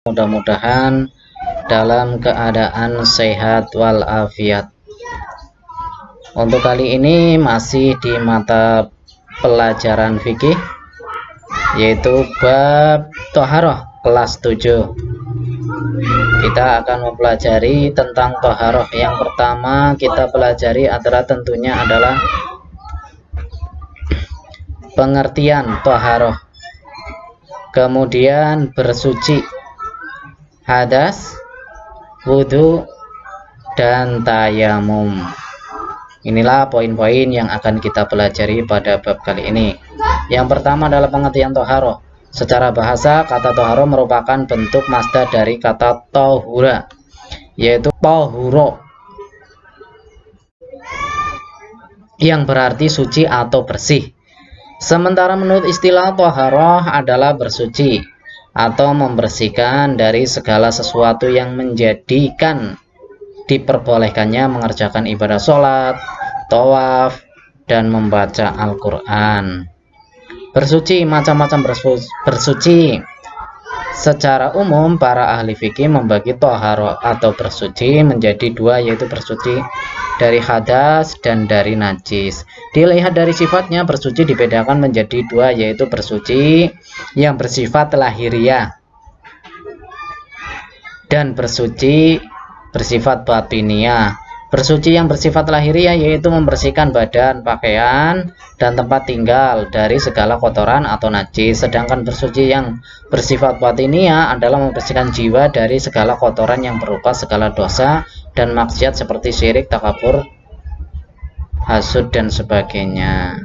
Mudah-mudahan dalam keadaan sehat walafiat. Untuk kali ini masih di mata pelajaran fikih, yaitu bab Thaharah kelas 7. Kita akan mempelajari tentang Thaharah. Yang pertama kita pelajari adalah tentunya adalah pengertian Thaharah, kemudian bersuci, hadas, wudhu, dan tayamum. Inilah poin-poin yang akan kita pelajari pada bab kali ini. Yang pertama adalah pengertian Thaharah. Secara bahasa, kata Thaharah merupakan bentuk masdar dari kata tahura, yaitu tahuro, yang berarti suci atau bersih. Sementara menurut istilah Thaharah adalah bersuci atau membersihkan dari segala sesuatu yang menjadikan diperbolehkannya mengerjakan ibadah sholat, tawaf, dan membaca Al-Quran. Bersuci, macam-macam bersuci. Secara umum para ahli fikih membagi Thaharah atau bersuci menjadi dua, yaitu bersuci dari hadas dan dari najis. Dilihat dari sifatnya, bersuci dibedakan menjadi dua, yaitu bersuci yang bersifat lahiriah dan bersuci bersifat batiniah. Bersuci yang bersifat lahiriah yaitu membersihkan badan, pakaian, dan tempat tinggal dari segala kotoran atau najis. Sedangkan bersuci yang bersifat batiniah adalah membersihkan jiwa dari segala kotoran yang berupa segala dosa dan maksiat seperti syirik, takabur, hasud, dan sebagainya.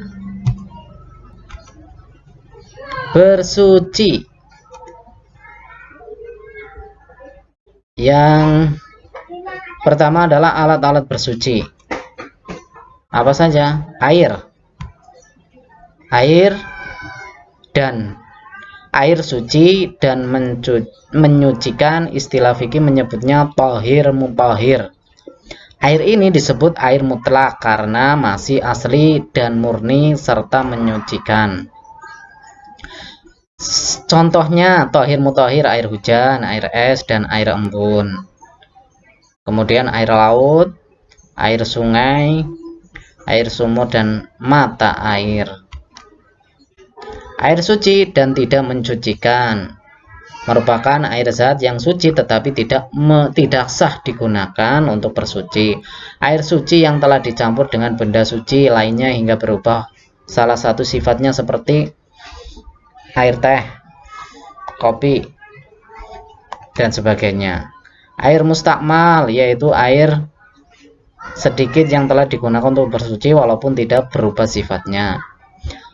Bersuci yang pertama adalah alat-alat bersuci. Apa saja? Air dan air suci dan menyucikan. Istilah fikih menyebutnya thahir mutahhir. Air ini disebut air mutlak karena masih asli dan murni serta menyucikan. Contohnya thahir mutahhir, air hujan, air es, dan air embun. Kemudian air laut, air sungai, air sumur, dan mata air. Air suci dan tidak mencucikan merupakan air zat yang suci tetapi tidak sah digunakan untuk bersuci. Air suci yang telah dicampur dengan benda suci lainnya hingga berubah salah satu sifatnya seperti air teh, kopi, dan sebagainya. Air mustakmal yaitu air sedikit yang telah digunakan untuk bersuci walaupun tidak berubah sifatnya.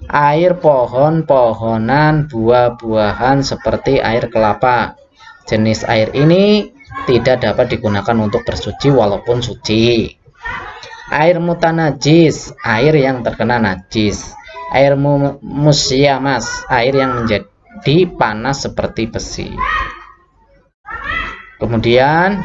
Air pohon-pohonan, buah-buahan seperti air kelapa. Jenis air ini tidak dapat digunakan untuk bersuci walaupun suci. Air mutanajis, air yang terkena najis. Air musyamas, air yang menjadi panas seperti besi. Kemudian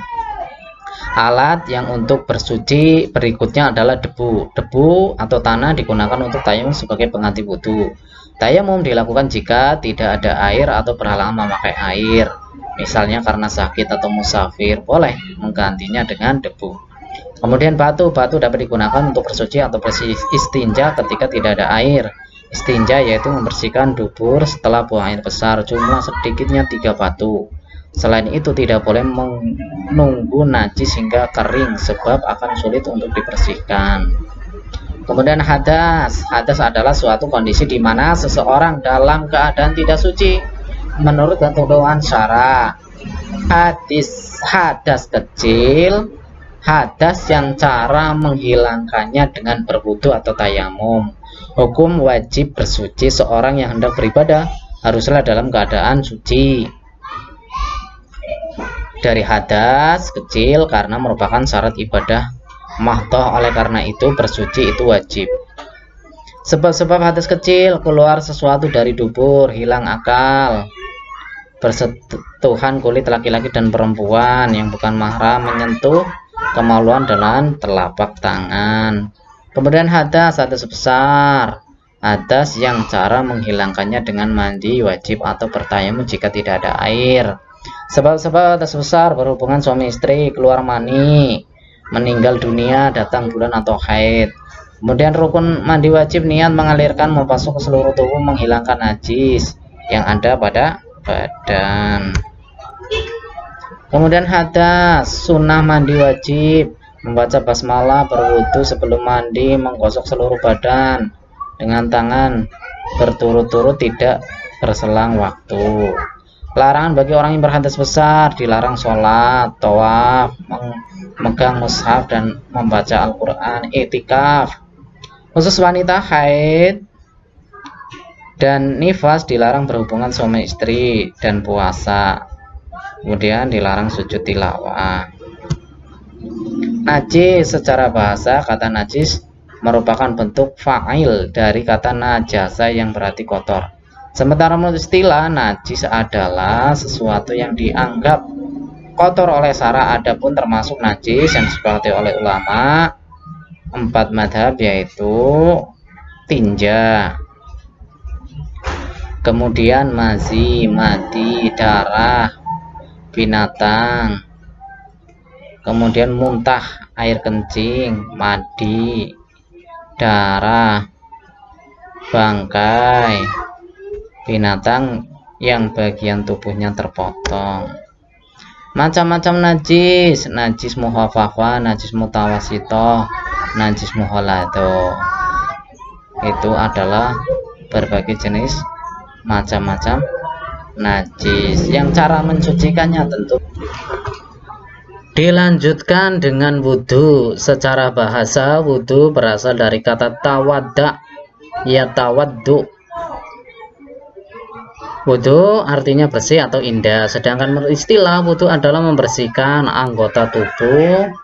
alat yang untuk bersuci berikutnya adalah debu. Debu atau tanah digunakan untuk tayamum sebagai pengganti wudhu. Tayamum dilakukan jika tidak ada air atau berhalangan memakai air, misalnya karena sakit atau musafir, boleh menggantinya dengan debu. Kemudian batu dapat digunakan untuk bersuci atau beristinja ketika tidak ada air. Istinja yaitu membersihkan dubur setelah buang air besar, jumlah sedikitnya 3 batu. Selain itu tidak boleh menunggu najis hingga kering sebab akan sulit untuk dibersihkan. Kemudian hadas adalah suatu kondisi di mana seseorang dalam keadaan tidak suci menurut ketentuan syara. Hadas kecil, hadas yang cara menghilangkannya dengan berwudu atau tayamum. Hukum wajib bersuci seorang yang hendak beribadah haruslah dalam keadaan suci dari hadas kecil karena merupakan syarat ibadah mahdhah. Oleh karena itu bersuci itu wajib. Sebab-sebab hadas kecil: keluar sesuatu dari dubur, hilang akal, bersentuhan kulit laki-laki dan perempuan yang bukan mahram, menyentuh kemaluan dengan telapak tangan. Kemudian hadas besar, hadas yang cara menghilangkannya dengan mandi wajib atau bertayamum jika tidak ada air. Sebab-sebab atas besar berhubungan suami istri, keluar mani, meninggal dunia, datang bulan atau haid. Kemudian rukun mandi wajib niat mengalirkan membasuh ke seluruh tubuh, menghilangkan najis yang ada pada badan. Kemudian hadas, sunnah mandi wajib membaca basmalah, berwudu sebelum mandi, menggosok seluruh badan dengan tangan berturut-turut tidak berselang waktu. Larangan bagi orang yang berhadas besar, dilarang sholat, tawaf, memegang mushaf dan membaca Al-Quran, i'tikaf. Khusus wanita haid dan nifas dilarang berhubungan suami istri dan puasa. Kemudian dilarang sujud tilawah. Najis secara bahasa, kata najis merupakan bentuk fa'il dari kata najasa yang berarti kotor. Sementara menurut istilah, najis adalah sesuatu yang dianggap kotor oleh syara. Adapun termasuk najis yang disepakati oleh ulama 4 madhab, yaitu tinja, kemudian mazi, madi, darah binatang, kemudian muntah, air kencing, madi, darah, bangkai binatang yang bagian tubuhnya terpotong. Macam-macam najis, najis muhafafah, najis mutawasitoh, najis muholado. Itu adalah berbagai jenis macam-macam najis. Yang cara mensucikannya tentu dilanjutkan dengan wudhu. Secara bahasa, wudhu berasal dari kata tawadda, ya tawaddu. Wudhu artinya bersih atau indah. Sedangkan menurut istilah, wudhu adalah membersihkan anggota tubuh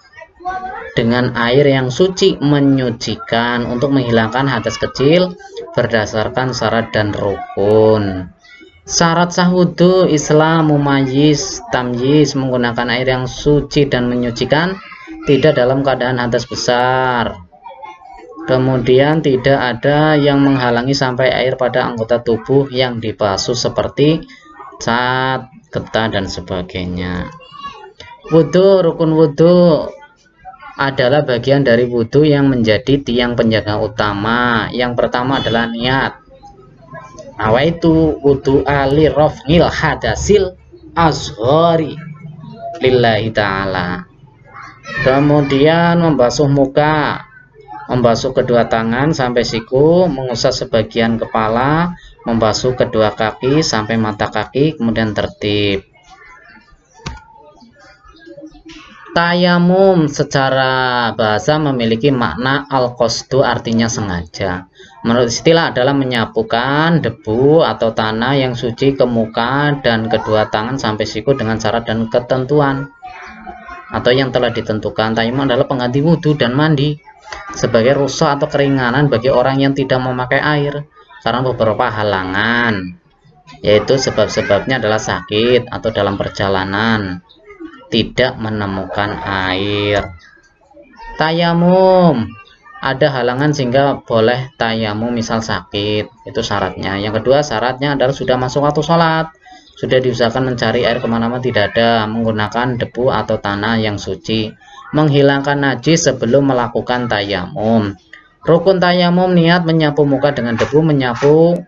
dengan air yang suci, menyucikan untuk menghilangkan hadas kecil berdasarkan syarat dan rukun. Syarat sah wudhu: Islam, mumayyiz, tamyiz, menggunakan air yang suci dan menyucikan, tidak dalam keadaan hadas besar. Kemudian tidak ada yang menghalangi sampai air pada anggota tubuh yang dibasuh seperti cat, getah dan sebagainya. Wudhu, rukun wudhu adalah bagian dari wudhu yang menjadi tiang penjaga utama. Yang pertama adalah niat. Nawaitu wudu'a li raf'il hadasil azhari lillahi ta'ala. Kemudian membasuh muka, membasuh kedua tangan sampai siku, mengusap sebagian kepala, membasuh kedua kaki sampai mata kaki, kemudian tertib. Tayamum secara bahasa memiliki makna al-qasdu, artinya sengaja. Menurut istilah adalah menyapukan debu atau tanah yang suci ke muka dan kedua tangan sampai siku dengan syarat dan ketentuan atau yang telah ditentukan. Tayamum adalah pengganti wudhu dan mandi sebagai rukhsah atau keringanan bagi orang yang tidak memakai air karena beberapa halangan, yaitu sebab-sebabnya adalah sakit atau dalam perjalanan tidak menemukan air. Tayamum, ada halangan sehingga boleh tayamum, misal sakit, itu syaratnya. Yang kedua syaratnya adalah sudah masuk waktu sholat, sudah diusahakan mencari air kemana-mana tidak ada, menggunakan debu atau tanah yang suci, menghilangkan najis sebelum melakukan tayamum. Rukun tayamum: niat menyapu muka dengan debu, menyapu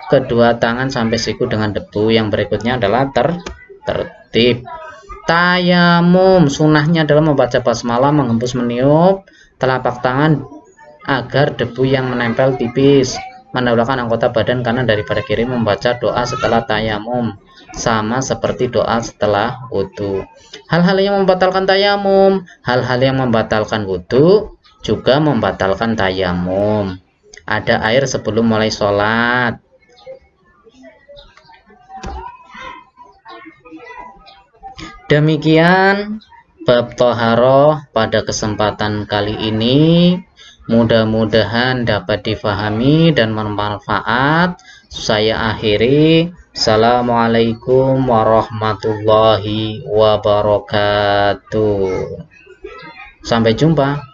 kedua tangan sampai siku dengan debu. Yang berikutnya adalah tertib. Tayamum sunnahnya adalah membaca basmalah, menghembus meniup telapak tangan agar debu yang menempel tipis, mendahulukan anggota badan kanan daripada kiri, membaca doa setelah tayamum sama seperti doa setelah wudhu. Hal-hal yang membatalkan tayamum, hal-hal yang membatalkan wudhu juga membatalkan tayamum. Ada air sebelum mulai sholat. Demikian bab toharoh pada kesempatan kali ini. Mudah-mudahan dapat difahami dan bermanfaat. Saya akhiri. Assalamualaikum warahmatullahi wabarakatuh. Sampai jumpa.